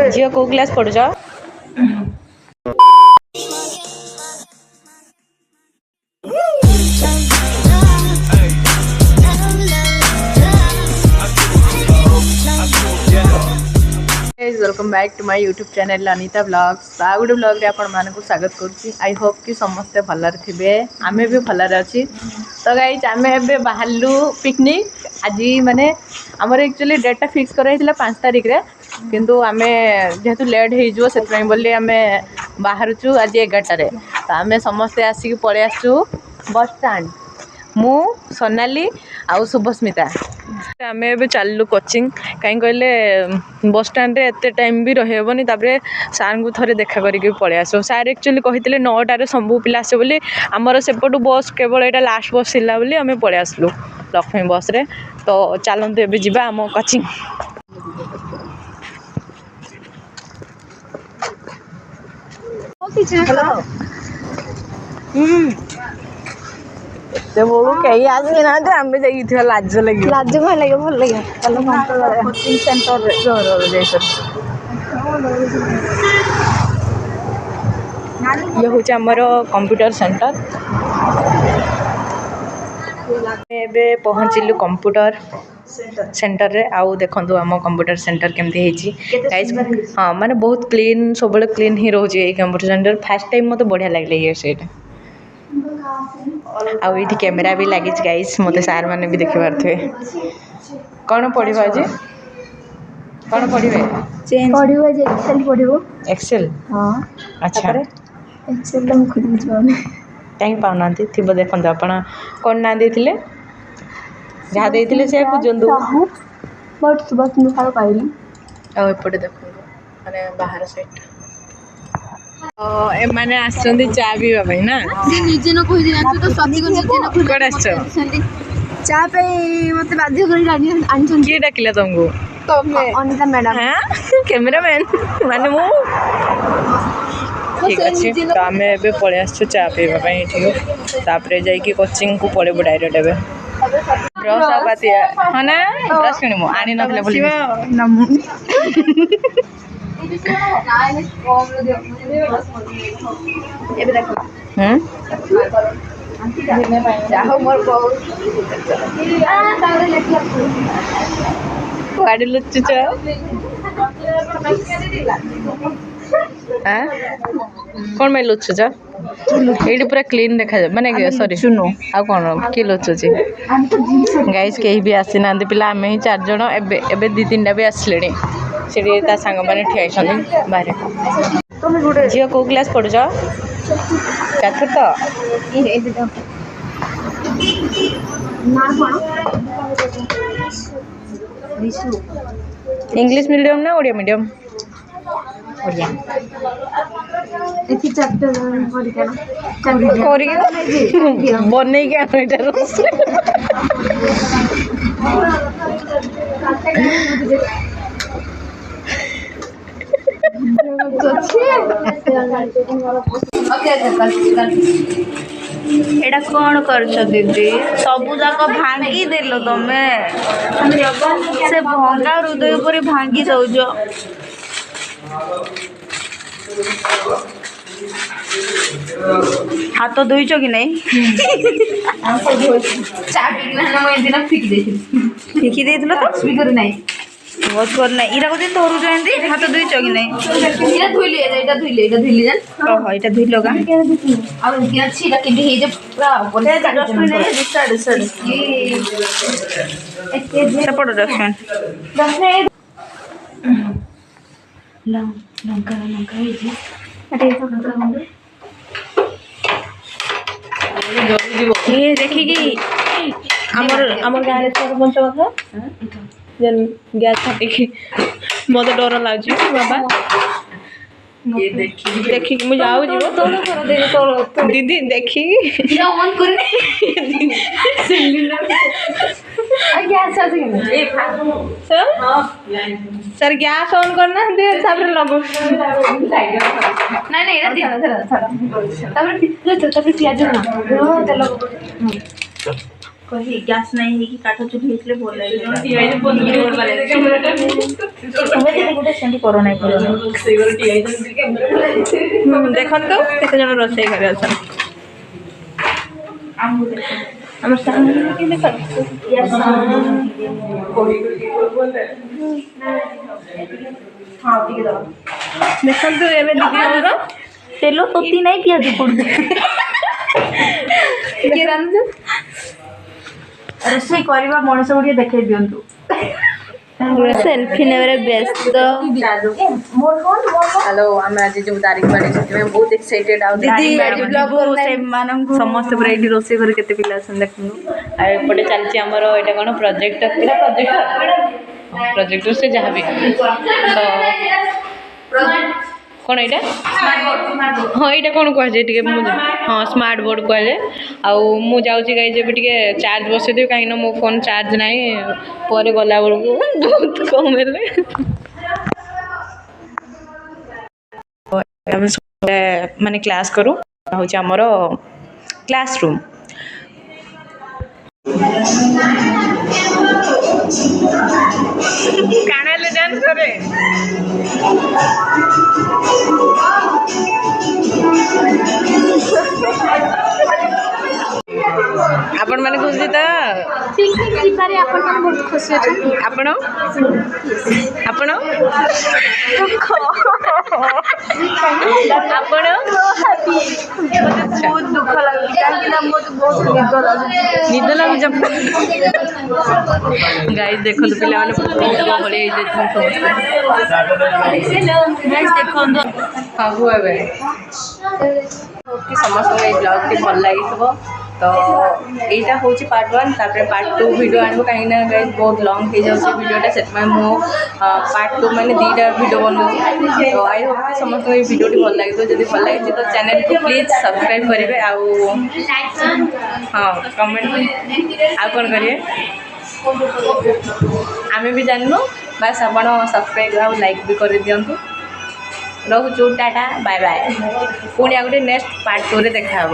झील को क्लास पढ़ुच welcome back to my YouTube channel Anita blogs आ गोटे ब्लॉग रे आपण मानक स्वागत करुच्ची। आई होप कि समस्ते भलरे थे आमे भी भलरे अच्छी। तो गाइज आमे एबे बाहरलु पिकनिक आज माने हमर एक्चुअली डेटा फिक्स कराइला 5 तारिख रे किंतु आमे जेहेतु लेट हो जो से बोली आमे बाहरचु आज 11 रे। तो आमे समस्ते आसिक पळे आसु बस स्टैंड मु सोनाली आउ शुभस्मिता आमे एबे चालू कोचिंग कहीं कहले बस स्टैंड रे एते टाइम भी रहबनी तापरे सार को थरे देखा करके पळे आसो। सार एक्चुअली कहितले 9टा रे सब पिला आसे बोली हमर सेपटू बस केवल एटा लास्ट बस हिला बोली आमे पळे आसलु लक्ष्मी बस रे। तो चलंतु एबे जिबा हम कोचिंग। ते बोलू कहीं आसी ना दे आमे जाई थ लाज लगे लाज भल लगे भल लगे चलो कोचिंग सेंटर रे जोर जैसे ये हूँ आमर कंप्यूटर सेंटर एबे पहुँचलु कंप्यूटर सेंटर रे। आउ देखंतु आम कंप्यूटर सेंटर केमती हेची गाइस। हाँ माने बहुत क्लीन सब क्लीन ही रोचे a computer centre. First time मते बढ़िया लागले ये सेट आउ ये कैमेरा भी लगी गाइस मते सार माने भी देखि पारथे। कौन पढ़िबा आज कौन पढ़िबे पढ़िबो जे एक्सेल पढ़िबो एक्सेल। हां अच्छा एक्सेल हम खुद बुझवाने टाइम पाउनांती थिबो देखंतु आपण कोन ना देथिले जहा देथिले से बुझंतु बट सुबह तुम खाओ पाइली आ एपटे देखो माने बाहर साइड ए माने आसंदी चा पीवा भाई ना से निजे न कहि दिना तो सती को निजे न खुद कोड आछो चा पे मते बाध्य करी आनछन के डाकिला तुमको तमे अनिता मैडम हां कैमरामैन माने मु ठीक अच्छे। तो आम ए पलि आसु चा पीवा ठीक तापर जाइए कोचिंग को पड़े डायरेक्ट एबे ब्रश आपातिया हाँ ना ब्रश किणमु आनी नथले बोली नमु एबे देखो जाहो मोर बहुत गाड़ी लुच्चुच कौन मैं लुचुच ये पूरा क्लीन देखा जाए माने सॉरी सुनो आ कौन किए लुचुची गाइस कहीं भी आसी ना पिला आम ही 4 जण एबे एबे 2-3टा भी आसले से सांग मैंने ठिया बाहर। झील को क्लास पढ़ुच चतुर्थ इंग्लिश मीडियम ना ओडिया मीडियम ओडिया बन एटा कौन कर दीदी सबू जाक भांगी देल तमे से भंगा हृदय पर भांगी जाऊज हाथ धोईच कि नहीं फिकी दे तो स्पीकर नहीं बहुत करना इरा को दिन धरु जंती हाथ धोईच कि नहीं इरा धुइले एटा धुइले जान ओहो एटा धुइलो का आ के अछि एटा केंदी हे जे पूरा बोले डिस्टार्ट एके पड़ो दक्षण दक्षण लंका हे जे अटे तो लंका ये देखिकी आमर गाँव सरपंच कथा जेन गैस फाटी मत डर लाग बाबा ये देखी मुझे जाऊ जीव तो दीदी देखी ऑन करने गैस सर गैस ऑन करना दे तापर लगो नहीं एटा दिया तापर प्याज ना तेल कही गैस नहीं है कि काठ चुली हेतले बोल रहे गोटे सेंटी करो नहीं करो देखन तो केते जन रोसई करे अछन हमर सामने के देखो हां ठीक है देखन तो एबे दीदी हमर तेलो तोती नहीं पियाजी पड़ के रांधु रोसई करवा मଣିଷ गुड़िया देखे दियंतु सेल्फी नेबरे व्यस्त हेलो आम आज जो दारिकबाड़ी से बहुत एक्साइटेड आउ दीदी ब्लॉग से मानम समस्त पूरा ये रोसे घर केते पिला असन देखनु आ एपटे चलची हमर एटा कोन प्रोजेक्ट प्रोजेक्ट से जहाँ भी तो कौन एटा हाँ यहाँ कौन कहे टे हाँ स्मार्ट बोर्ड कहे आउ जाऊँगी गाई जब टे चार्ज बसईदेवी कहीं मो फोन चार्ज ना पर गला बेलू बहुत कम माने क्लास करूँ हूँ आमर क्लासरूम कानाले डांस करे आपण माने खुशी तो बहुत खुशी आपण आपण आपण बहुत दुख लगे कहीं बहुत निद लगुच निद लगुच गाइस देखो तो पिला माने गहले देखो कहू ए समस्त ब्लॉग टी भल लगी तो यहाँ हूँ पार्ट 1 तापर पार्ट 2 वीडियो आनबो कहीं ना गाइस बहुत लॉन्ग हो जाऊँ वीडियोटा से मो पार्ट 2 मैंने 2टा वीडियो बनू तो आई होप कि समस्त ये वीडियोटी भल लगे तो जब भल लगी तो चैनल को प्लीज सब्सक्राइब करेंगे हाँ कमेंट आउ कौन करेंगे आम भी जानू बस आप सब्सक्राइब आउ लाइक भी कर दिंतु रोचु टाटा बाय बाय पुणी आ गए नेक्स्ट पार्ट 2 रे देखा